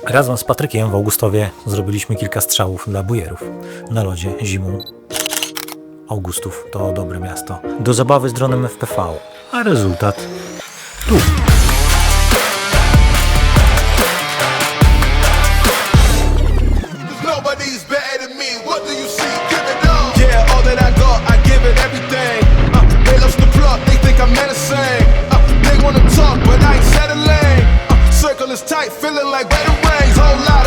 Razem z Patrykiem w Augustowie zrobiliśmy kilka strzałów dla bujerów na lodzie zimą. Augustów to dobre miasto. Do zabawy z dronem FPV, a rezultat tu. Tight, feeling like wedding rings, whole lot